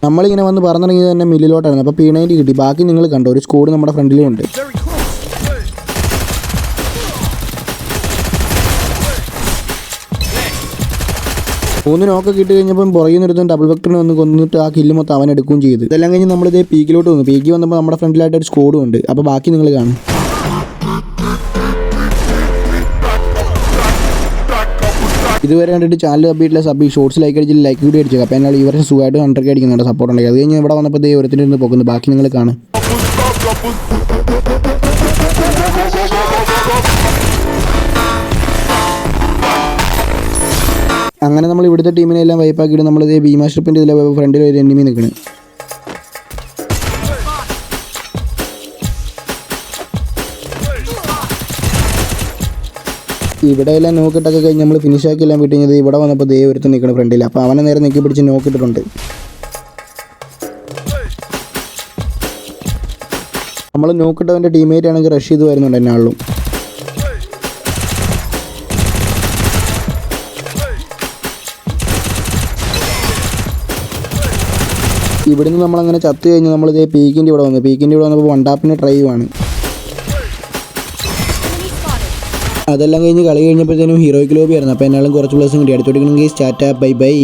നമ്മളിങ്ങനെ വന്ന് പറഞ്ഞിറങ്ങിയത് തന്നെ മില്ലിലോട്ടായിരുന്നു. അപ്പോൾ P90 കിട്ടി. ബാക്കി നിങ്ങൾ കണ്ടോ, ഒരു സ്ക്വാഡ് നമ്മുടെ ഫ്രണ്ടിലും ഉണ്ട്. മൂന്ന് നോക്ക് കിട്ടി കഴിഞ്ഞപ്പം പുറകിൽ നിന്നെടുത്തും ഡബിൾ വെക്ടറിനെ വന്ന് കൊന്നിട്ട് ആ കില്ല് മൊത്തം അവൻ എടുക്കുകയും ചെയ്തു. ഇതെല്ലാം കഴിഞ്ഞ് നമ്മളിതേ പീക്കിലോട്ട് വന്നു. പീക്ക് വന്നപ്പോൾ നമ്മുടെ ഫ്രണ്ടിലായിട്ട് ഒരു സ്ക്വാഡും ഉണ്ട്. അപ്പോൾ ബാക്കി നിങ്ങൾ കാണും. ഇതുവരെ കണ്ടിട്ട് ചാനൽ സബ്ബിട്ടില്ല, ഷോർട്സ് ലൈക്ക് അടിച്ചില്ല, ലൈക്ക് കൂടി അടിച്ചേക്കാം. അപ്പോൾ എന്നാൽ ഇവരെ സുഖമായിട്ട് 100K അടിക്കുന്നുണ്ട്, സപ്പോർട്ട് ഉണ്ടെങ്കിൽ. അത് കഴിഞ്ഞ് ഇവിടെ വന്നപ്പോൾ ദേ ഓരോരുത്തർ ഇരുന്ന് പോകുന്നു. ബാക്കി നിങ്ങൾ കാണും. അങ്ങനെ നമ്മൾ ഇവിടുത്തെ ടീമിനെ എല്ലാം വൈപ്പാക്കിയിട്ട് നമ്മളിത് ഭീമാഷ്ട്രിപ്പിൻ്റെ ഇതിലെ ഫ്രണ്ടിൽ ഒരു എനിമി നിൽക്കണം. ഇവിടെ എല്ലാം നോക്കിയിട്ടൊക്കെ കഴിഞ്ഞ് നമ്മൾ ഫിനിഷ് ആക്കി എല്ലാം വിട്ട് കഴിഞ്ഞത് ഇവിടെ വന്നപ്പോൾ ദേ ഒരുത്ത് നിൽക്കണം ഫ്രണ്ടിൽ. അപ്പോൾ അവനെ നേരെ നിൽക്കി പിടിച്ച് നോക്കിയിട്ടുണ്ട്. നമ്മൾ നോക്കിയിട്ടവൻ്റെ ടീമേറ്റ് ആണെങ്കിൽ റഷ് ചെയ്ത് വരുന്നുണ്ട് എന്നാളും. ഇവിടുന്ന് നമ്മളങ്ങനെ ചത്ത് കഴിഞ്ഞ് നമ്മളിതേ പീക്കിൻ്റെ ഇവിടെ വന്നു. പീക്കിൻ്റെ ഇവിടെ വന്നപ്പോൾ വണ്ടാപ്പിന് ട്രൈ ചെയ്യുവാണ്. അതെല്ലാം കഴിഞ്ഞ് കളി കഴിഞ്ഞപ്പോഴത്തേനും ഹീറോയ്ക്ക് ലോബി ആയിരുന്നു. അപ്പോൾ എന്നാലും കുറച്ച് പ്ലേസും കിട്ടി. അടുത്തോട്ട് ഗെയ്സ്, ടാറ്റ ബൈ ബൈ.